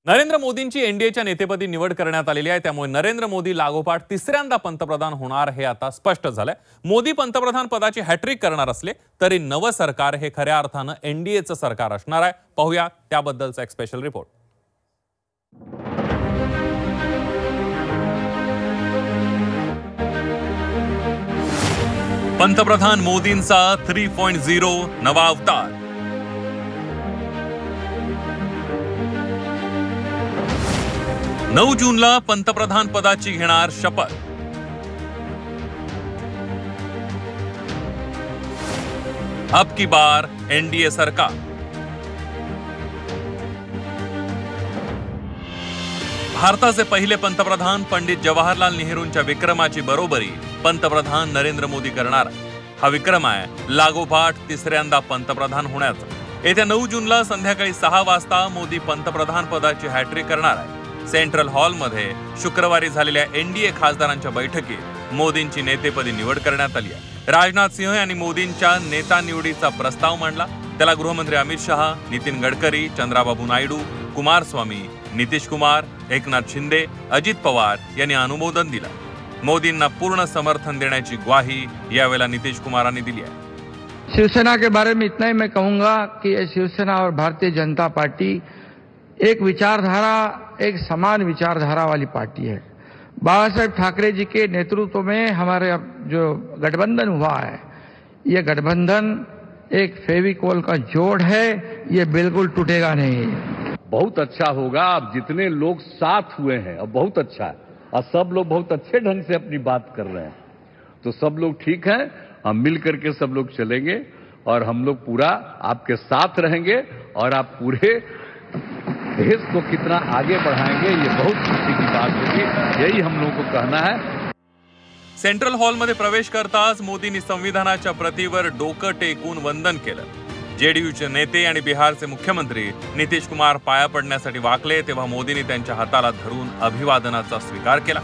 नरेंद्र मोदींची एनडीएच्या नेतेपदी निवड करण्यात आलेली आहे। त्यामुळे नरेंद्र मोदी लागोपाठ तिसऱ्यांदा पंतप्रधान होणार हे आता स्पष्ट झालंय। मोदी पंतप्रधान पदाची हॅट्रिक करणार असले तरी नवं सरकार हे खऱ्या अर्थानं एनडीएचं सरकार असणार आहे। पाहूया त्याबद्दलचा एक स्पेशल रिपोर्ट। पंतप्रधान मोदींचा 3.0 नवा अवतार। 9 जूनला पंतप्रधान पदाची घेणार शपथ। अब की बार एनडीए सरकार। भारताचे पहिले पंतप्रधान पंडित जवाहरलाल नेहरूंच्या विक्रमाची बरोबरी पंतप्रधान नरेंद्र मोदी करणार। हा विक्रम आहे लागोपाठ तिसऱ्यांदा पंतप्रधान होण्याचा। येत्या 9 जूनला संध्याकाळी 6 वाजता मोदी पंतप्रधान पदाची हॅट्रिक करणार आहे। सेंट्रल हॉलमध्ये शुक्रवारी झालेल्या एनडीए खासदारांच्या बैठकीत मोदींची नेतेपदी निवड करण्यात आली आहे। राजनाथ सिंह यांनी मोदींच्या नेता निवडीचा प्रस्ताव मांडला। त्याला गृहमंत्री अमित शहा, नितीन गडकरी, चंद्राबाबू नायडू, कुमारस्वामी, नितीश कुमार, एकनाथ शिंदे, अजित पवार यांनी अनुमोदन दिलं। मोदींना पूर्ण समर्थन देण्याची ग्वाही यावेळेला नितीश कुमारांनी दिली आहे। शिवसेना के बारे में इतना ही मैं कहूंगा कि शिवसेना और भारतीय जनता पार्टी एक विचारधारा, एक समान विचारधारा वाली पार्टी है। बाबा साहेब ठाकरे जी के नेतृत्व में हमारे जो गठबंधन हुआ है, ये गठबंधन एक फेविकोल का जोड़ है, ये बिल्कुल टूटेगा नहीं। बहुत अच्छा होगा। अब जितने लोग साथ हुए हैं अब बहुत अच्छा है और सब लोग बहुत अच्छे ढंग से अपनी बात कर रहे हैं, तो सब लोग ठीक हैं। हम मिल करके सब लोग चलेंगे और हम लोग पूरा आपके साथ रहेंगे और आप पूरे देश को कितना आगे बढ़ाएंगे ये बहुत खुशी की बात होगी। यही हम लोगों को कहना है। सेंट्रल हॉलमध्ये प्रवेश करताच मोदींनी संविधानाच्या प्रतिवर डोकं टेकून वंदन केलं। जेडीयूचे नेते आणि बिहारचे मुख्यमंत्री नितीश कुमार पाया पडण्यासाठी वाकले तेव्हा मोदींनी त्यांच्या हाताला धरून अभिवादनाचा स्वीकार केला।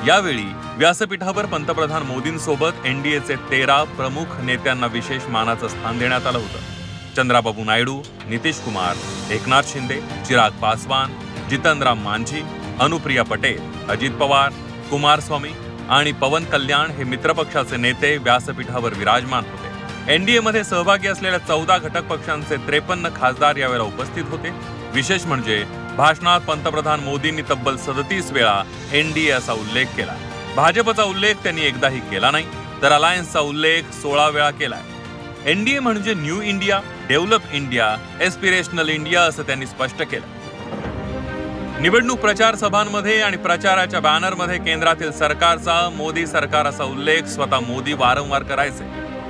यावेळी व्यासपीठावर पंतप्रधान मोदींसोबत एनडीएचे 13 प्रमुख नेत्यांना विशेष मानाचं स्थान देण्यात आलं होतं। चंद्राबाबू नायडू, नितीश कुमार, एकनाथ शिंदे, चिराग पासवान, जितनराम मांझी, अनुप्रिया पटेल, अजित पवार, कुमारस्वामी आणि पवन कल्याण हे मित्रपक्षाचे नेते व्यासपीठावर विराजमान होते। एनडीए मध्ये सहभागी असलेल्या 14 घटक पक्षांचे 53 खासदार यावेळेला उपस्थित होते। विशेष म्हणजे भाषणात पंतप्रधान मोदींनी तब्बल 37 वेळा एनडीए असा उल्लेख केला। भाजपचा उल्लेख त्यांनी एकदाही केला नाही, तर अलायन्सचा उल्लेख 16 वेळा केलाय। एनडीए म्हणजे new India, develop India, aspirational India असं त्यांनी स्पष्ट केलं। निवडणूक प्रचार सभांमध्ये आणि प्रचाराच्या बॅनरमध्ये केंद्रातील सरकारचा, मोदी सरकार असा उल्लेख स्वतः मोदी वारंवार करायचे।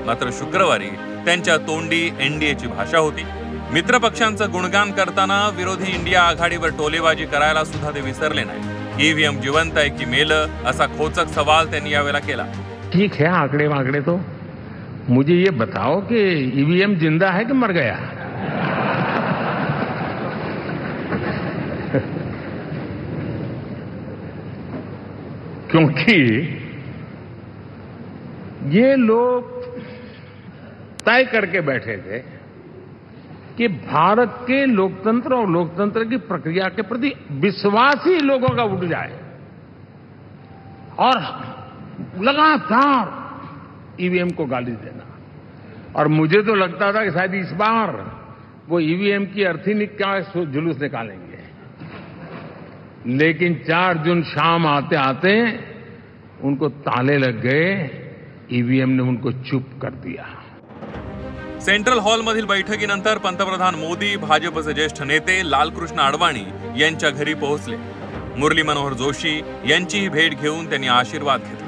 मात्र शुक्रवारी त्यांच्या तोंडी एनडीएची भाषा होती। मित्रपक्षांचं गुणगान करताना विरोधी इंडिया आघाडीवर टोलेबाजी करायला सुद्धा ते विसरले नाही। ईव्हीएम जिवंत आहे की मेलं असा खोचक सवाल त्यांनी यावेळेला केला। ठीक है, आंकड़े वांकड़े तो मुझे ये बताओ कि ईवीएम जिंदा है कि मर गया? क्योंकि ये लोग तय करके बैठे थे कि भारत के लोकतंत्र और लोकतंत्र की प्रक्रिया के प्रति विश्वास ही लोगों का उठ जाए, और लगातार ईवीएम को गाली देना। और मुझे तो लगता था कि शायद इस बार वो ईवीएम की अर्थी का जुलूस निकालेंगे, लेकिन 4 जून शाम आते आते उनको ताले लग गए। ईवीएम ने उनको चुप कर दिया। सेंट्रल हॉलमधील बैठकीनंतर पंतप्रधान मोदी भाजपचे ज्येष्ठ नेते लालकृष्ण अडवाणी यांच्या घरी पोहोचले। मुरली मनोहर जोशी यांचीही भेट घेऊन त्यांनी आशीर्वाद घेतला।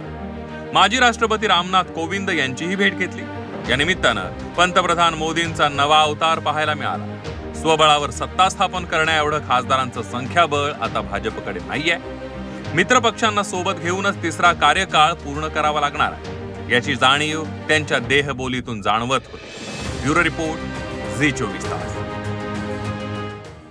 माजी राष्ट्रपती रामनाथ कोविंद यांचीही भेट घेतली। या निमित्तानं पंतप्रधान मोदींचा नवा अवतार पाहायला मिळाला। स्वबळावर सत्ता स्थापन करण्या एवढं खासदारांचं संख्याबळ आता भाजपकडे नाहीये। मित्रपक्षांना सोबत घेऊनच तिसरा कार्यकाळ पूर्ण करावा लागणार आहे याची जाणीव त्यांच्या देहबोलीतून जाणवत होती। ब्युरो रिपोर्ट, झी 24 तास।